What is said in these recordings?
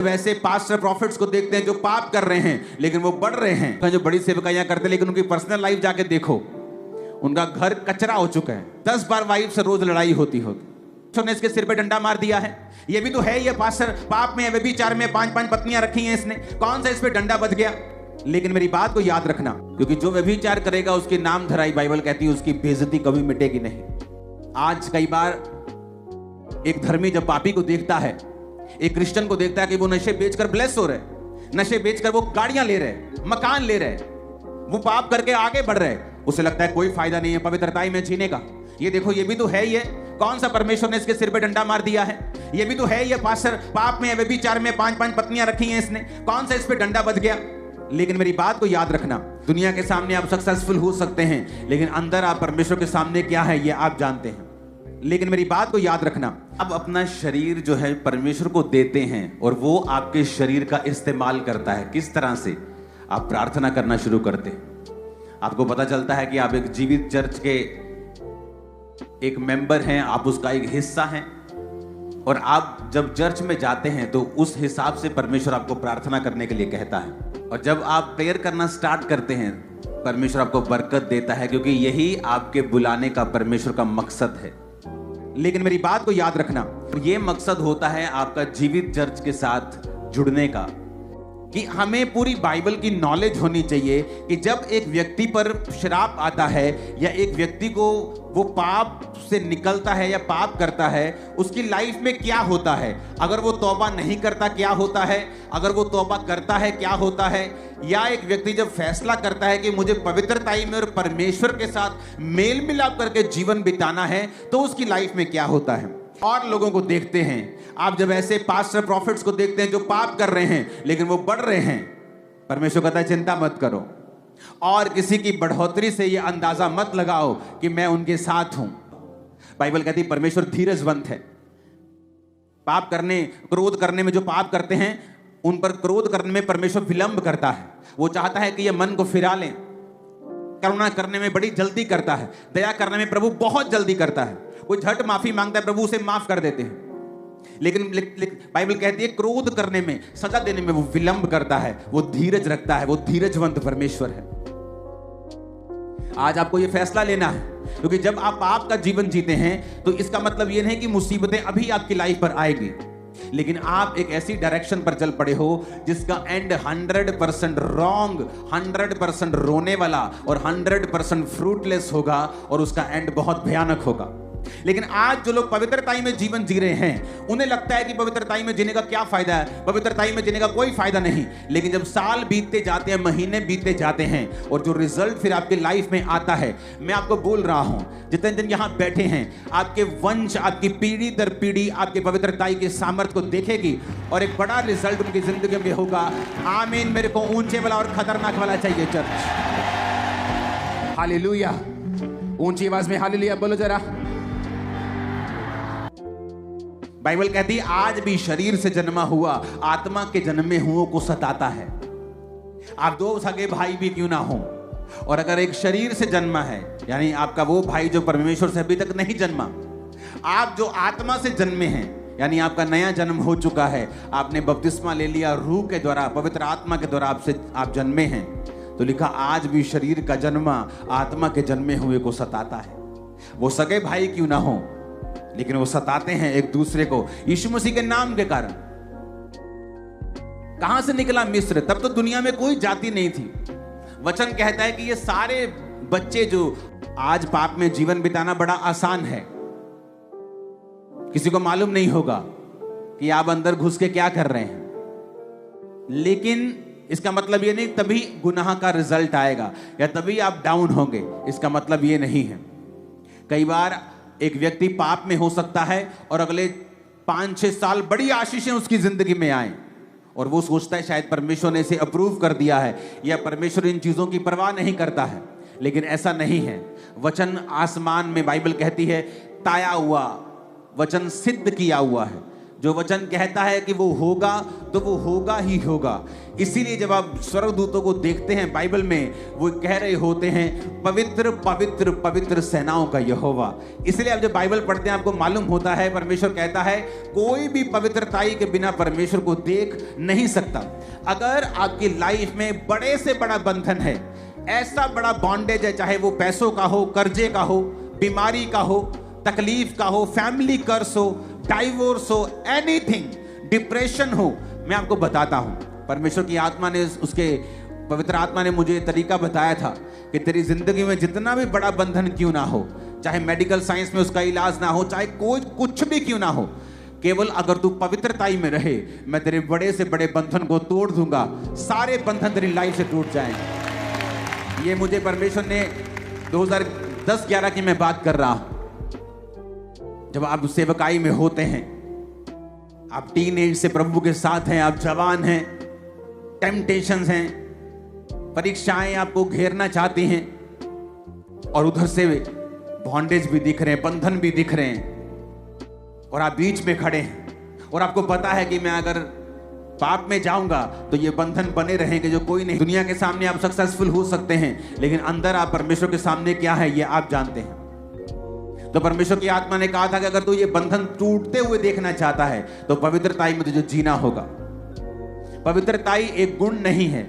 वैसे pastor profits को देखते हैं जो पाप कर रहे हैं लेकिन वो बढ़ रहे हैं, जो बड़ी सेवकाइयां करते हैं, लेकिन उनकी पर्सनल लाइफ जाके देखो, उनका घर कचरा हो चुका है। 10 बार वाइफ से रोज लड़ाई होती ने इसके सिर पे डंडा मार दिया है। ये भी तो है, ये पास्टर पाप में, व्यभिचार में 5-5 पत्नियां रखी हैं इसने, कौन सा इस पे डंडा बच गया। लेकिन मेरी बात को याद रखना, क्योंकि जो व्यभिचार करेगा उसकी नाम धराई, बाइबल कहती है उसकी बेइज्जती कभी मिटेगी नहीं। आज कई बार एक धर्मी जब पापी को देखता है, एक क्रिश्चियन को देखता है कि वो नशे बेचकर ब्लेस हो रहे, नशे बेचकर वो गाड़ियां ले रहे, मकान ले रहे, वो पाप करके आगे बढ़ रहे, उसे लगता है कोई फायदा नहीं है पवित्रताई में जीने का। ये देखो, ये भी तो है, ये कौन सा परमेश्वर ने इसके सिर पे डंडा मार दिया है। ये भी तो है, ये पास्टर पाप में, व्यभिचार में 5-5 पत्नियां रखी हैं इसने, कौन सा इस पे डंडा बच गया। लेकिन मेरी बात को याद रखना, दुनिया के सामने आप सक्सेसफुल हो सकते हैं, लेकिन अंदर आप परमेश्वर के सामने क्या है ये आप जानते हैं। लेकिन मेरी बात को याद रखना, अब अपना शरीर जो है परमेश्वर को देते हैं और वो आपके शरीर का इस्तेमाल करता है। किस तरह से? आप प्रार्थना करना शुरू करते हैं, आपको पता चलता है कि आप एक जीवित चर्च के एक मेंबर हैं, आप उसका एक हिस्सा हैं, और आप जब चर्च में जाते हैं तो उस हिसाब से परमेश्वर आपको प्रार्थना करने के लिए कहता है। और जब आप प्रेयर करना स्टार्ट करते हैं, परमेश्वर आपको बरकत देता है, क्योंकि यही आपके बुलाने का परमेश्वर का मकसद है। लेकिन मेरी बात को याद रखना, यह मकसद होता है आपका जीवित चर्च के साथ जुड़ने का, कि हमें पूरी बाइबल की नॉलेज होनी चाहिए कि जब एक व्यक्ति पर श्राप आता है या एक व्यक्ति को वो पाप से निकलता है या पाप करता है, उसकी लाइफ में क्या होता है। अगर वो तौबा नहीं करता क्या होता है, अगर वो तौबा करता है क्या होता है, या एक व्यक्ति जब फैसला करता है कि मुझे पवित्रताई में और परमेश्वर के साथ मेल मिलाप करके जीवन बिताना है, तो उसकी लाइफ में क्या होता है। और लोगों को देखते हैं, आप जब ऐसे पास्टर प्रॉफिट्स को देखते हैं जो पाप कर रहे हैं लेकिन वो बढ़ रहे हैं, परमेश्वर कहता है चिंता मत करो, और किसी की बढ़ोतरी से ये अंदाजा मत लगाओ कि मैं उनके साथ हूं। बाइबल कहती है परमेश्वर धीरजवंत है। पाप करने, क्रोध करने में जो पाप करते हैं उन पर क्रोध करने में परमेश्वर विलंब करता है। वो चाहता है कि ये मन को फिरा लें। करुणा करने में बड़ी जल्दी करता है, दया करने में प्रभु बहुत जल्दी करता है। कोई झट माफी मांगता है, प्रभु उसे माफ कर देते हैं। लेकिन बाइबल कहती है क्रोध करने में, सजा देने में वो विलंब करता है, वो धीरज रखता है, वो धीरजवंत परमेश्वर है। आज आपको ये फैसला लेना है, क्योंकि जब आप पाप का जीवन जीते हैं तो इसका मतलब ये नहीं कि मुसीबतें अभी आपकी लाइफ पर आएगी, लेकिन आप एक ऐसी डायरेक्शन पर चल पड़े हो जिसका एंड 100% रॉन्ग, 100% रोने वाला और 100% फ्रूटलेस होगा, और उसका एंड बहुत भयानक होगा। लेकिन आज जो लोग पवित्रताई में जीवन जी रहे हैं, उन्हें लगता है कि पवित्रताई में जीने का क्या फायदा है, पवित्रताई में जीने का कोई फायदा नहीं। लेकिन जब साल बीतते जाते हैं, महीने बीतते जाते हैं, और जो रिजल्ट फिर आपकी लाइफ में आता है, मैं आपको बोल रहा हूं, जितने दिन यहां बैठे हैं, आपके वंश, आपकी पीढ़ी दर पीढ़ी आपके पवित्रताई के सामर्थ्य को देखेगी, और एक बड़ा रिजल्ट उनकी जिंदगी में होगा। आमीन। मेरे को ऊंचे वाला और खतरनाक वाला चाहिए चर्च। हालेलुया। ऊंची आवाज में हालेलुया बोलो जरा। बाइबल कहती है आज भी शरीर से जन्मा हुआ आत्मा के जन्मे हुओं को सताता है। आप दो सगे भाई भी क्यों ना हो, और अगर एक शरीर से जन्मा है, यानी आपका वो भाई जो परमेश्वर से अभी तक नहीं जन्मा, आप जो आत्मा से जन्मे हैं, यानी आपका नया जन्म हो चुका है, आपने बपतिस्मा ले लिया रूह के द्वारा, पवित्र आत्मा के द्वारा आप जन्मे हैं, तो लिखा आज भी शरीर का जन्मा आत्मा के जन्मे हुए को सताता है। वो सगे भाई क्यों ना हो, लेकिन वो सताते हैं एक दूसरे को यीशु मसीह के नाम के कारण। कहां से निकला मिस्र? तब तो दुनिया में कोई जाति नहीं थी। वचन कहता है कि ये सारे बच्चे जो आज पाप में जीवन बिताना बड़ा आसान है, किसी को मालूम नहीं होगा कि आप अंदर घुस के क्या कर रहे हैं, लेकिन इसका मतलब ये नहीं तभी गुनाह का रिजल्ट आएगा या तभी आप डाउन होंगे, इसका मतलब ये नहीं है। कई बार एक व्यक्ति पाप में हो सकता है और अगले 5-6 साल बड़ी आशीषें उसकी जिंदगी में आए, और वो सोचता है शायद परमेश्वर ने इसे अप्रूव कर दिया है या परमेश्वर इन चीजों की परवाह नहीं करता है, लेकिन ऐसा नहीं है। वचन आसमान में, बाइबल कहती है, ताया हुआ वचन सिद्ध किया हुआ है। जो वचन कहता है कि वो होगा तो वो होगा ही होगा। इसीलिए जब आप स्वर्गदूतों को देखते हैं बाइबल में, वो कह रहे होते हैं पवित्र पवित्र पवित्र सेनाओं का यहोवा। इसलिए आप जब बाइबल पढ़ते हैं आपको मालूम होता है परमेश्वर कहता है कोई भी पवित्रताई के बिना परमेश्वर को देख नहीं सकता। अगर आपकी लाइफ में बड़े से बड़ा बंधन है, ऐसा बड़ा बॉन्डेज है, चाहे वो पैसों का हो, कर्जे का हो, बीमारी का हो, तकलीफ का हो, फैमिली कर्स हो, डाइवोर्स हो, एनीथिंग, डिप्रेशन हो, मैं आपको बताता हूं परमेश्वर की आत्मा ने, उसके पवित्र आत्मा ने मुझे तरीका बताया था कि तेरी जिंदगी में जितना भी बड़ा बंधन क्यों ना हो, चाहे मेडिकल साइंस में उसका इलाज ना हो, चाहे कोई कुछ भी क्यों ना हो, केवल अगर तू पवित्रताई में रहे, मैं तेरे बड़े से बड़े बंधन को तोड़ दूंगा। सारे बंधन तेरी लाइफ से टूट जाएंगे। ये मुझे परमेश्वर ने 2010-11 की मैं बात कर रहा हूं। जब आप सेवकाई में होते हैं, आप टीन एज से प्रभु के साथ हैं, आप जवान हैं, टेम्पटेशंस हैं, परीक्षाएं आपको घेरना चाहती हैं, और उधर से बॉन्डेज भी दिख रहे हैं, बंधन भी दिख रहे हैं, और आप बीच में खड़े हैं और आपको पता है कि मैं अगर पाप में जाऊंगा तो ये बंधन बने रहेंगे जो कोई नहीं। दुनिया के सामने आप सक्सेसफुल हो सकते हैं, लेकिन अंदर आप परमेश्वर के सामने क्या है ये आप जानते हैं। तो परमेश्वर की आत्मा ने कहा था कि अगर तू ये बंधन टूटते हुए देखना चाहता है तो पवित्रताई में तुझे जीना होगा। पवित्रताई एक गुण नहीं है,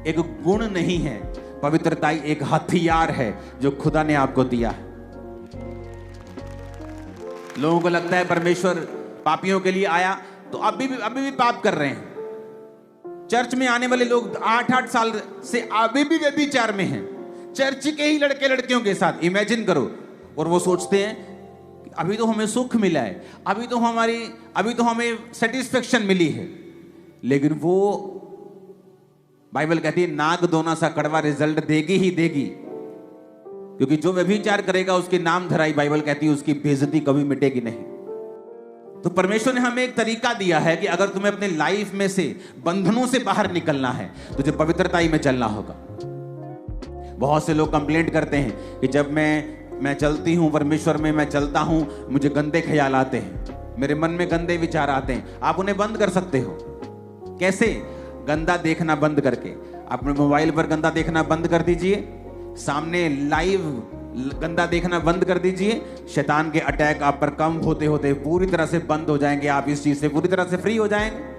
एक गुण नहीं है, पवित्रताई एक हथियार है जो खुदा ने आपको दिया है। लोगों को लगता है परमेश्वर पापियों के लिए आया, तो अभी भी पाप कर रहे हैं। चर्च में आने वाले लोग 8-8 साल से अभी भी व्यभिचार में हैं, चर्च के ही लड़के लड़कियों के साथ। इमेजिन करो, और वो सोचते हैं कि अभी तो हमें सुख मिला है, अभी तो हमें सेटिस्फेक्शन मिली है, लेकिन वो बाइबल कहती है नाग दोना सा कड़वा रिजल्ट देगी ही देगी, क्योंकि जो व्यभिचार करेगा उसके नाम धराई, बाइबल कहती है उसकी बेइज्जती कभी मिटेगी नहीं। तो परमेश्वर ने हमें एक तरीका दिया है कि अगर तुम्हें अपने लाइफ में से बंधनों से बाहर निकलना है, तुझे पवित्रताई में चलना होगा। बहुत से लोग कंप्लेंट करते हैं कि जब मैं चलती हूं परमेश्वर में, मैं चलता हूं, मुझे गंदे ख्याल आते हैं, मेरे मन में गंदे विचार आते हैं। आप उन्हें बंद कर सकते हो। कैसे? गंदा देखना बंद करके। अपने मोबाइल पर गंदा देखना बंद कर दीजिए, सामने लाइव गंदा देखना बंद कर दीजिए। शैतान के अटैक आप पर कम होते होते पूरी तरह से बंद हो जाएंगे, आप इस चीज से पूरी तरह से फ्री हो जाएंगे।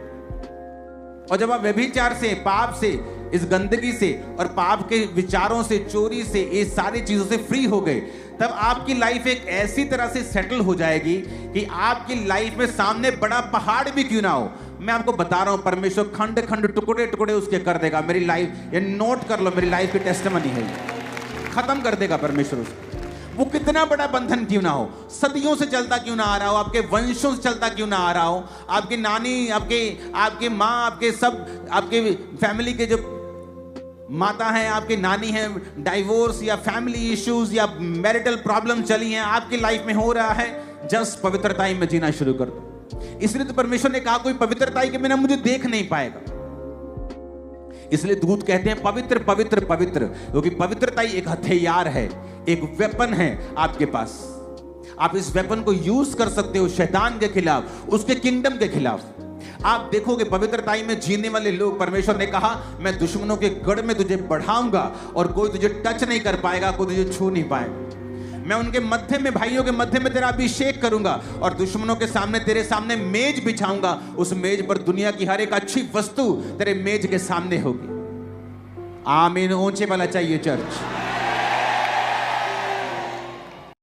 और जब आप व्यभिचार से, पाप से, इस गंदगी से और पाप के विचारों से, चोरी से, इस सारी चीजों से फ्री हो गए, तब आपकी लाइफ एक ऐसी तरह से सेटल हो जाएगी कि आपकी लाइफ में सामने बड़ा पहाड़ भी क्यों ना हो, मैं आपको बता रहा हूं परमेश्वर खंड खंड टुकड़े टुकड़े उसके कर देगा। मेरी लाइफ, ये नोट कर लो, मेरी लाइफ की टेस्टिमनी है, खत्म कर देगा परमेश्वर उसको। वो कितना बड़ा बंधन क्यों ना हो, सदियों से चलता क्यों ना आ रहा हो, आपके वंशों से चलता क्यों ना आ रहा हो, आपकी नानी, आपके माँ, आपके फैमिली के जो माता हैं, आपकी नानी हैं, डाइवोर्स या फैमिली इश्यूज या मैरिटल प्रॉब्लम चली हैं, आपकी लाइफ में हो रहा है, जस्ट पवित्रताई में जीना शुरू कर दो। इसलिए तो परमेश्वर ने कहा कोई पवित्रताई के बिना मुझे देख नहीं पाएगा। इसलिए दूत कहते हैं पवित्र पवित्र पवित्र, क्योंकि पवित्रताई एक हथियार है, एक वेपन है आपके पास। आप इस वेपन को यूज कर सकते हो शैतान के खिलाफ, उसके किंगडम के खिलाफ। आप देखोगे पवित्रताई में जीने वाले लोग, परमेश्वर ने कहा मैं दुश्मनों के गढ़ में तुझे बढ़ाऊंगा और कोई तुझे टच नहीं कर पाएगा, कोई तुझे छू नहीं पाएगा। मैं उनके मध्य में, भाइयों के मध्य में तेरा अभिषेक करूंगा और दुश्मनों के सामने, तेरे सामने मेज बिछाऊंगा। उस मेज पर दुनिया की हर एक अच्छी वस्तु तेरे मेज के सामने होगी। आमीन। ऊंचे वाला चाहिए चर्च।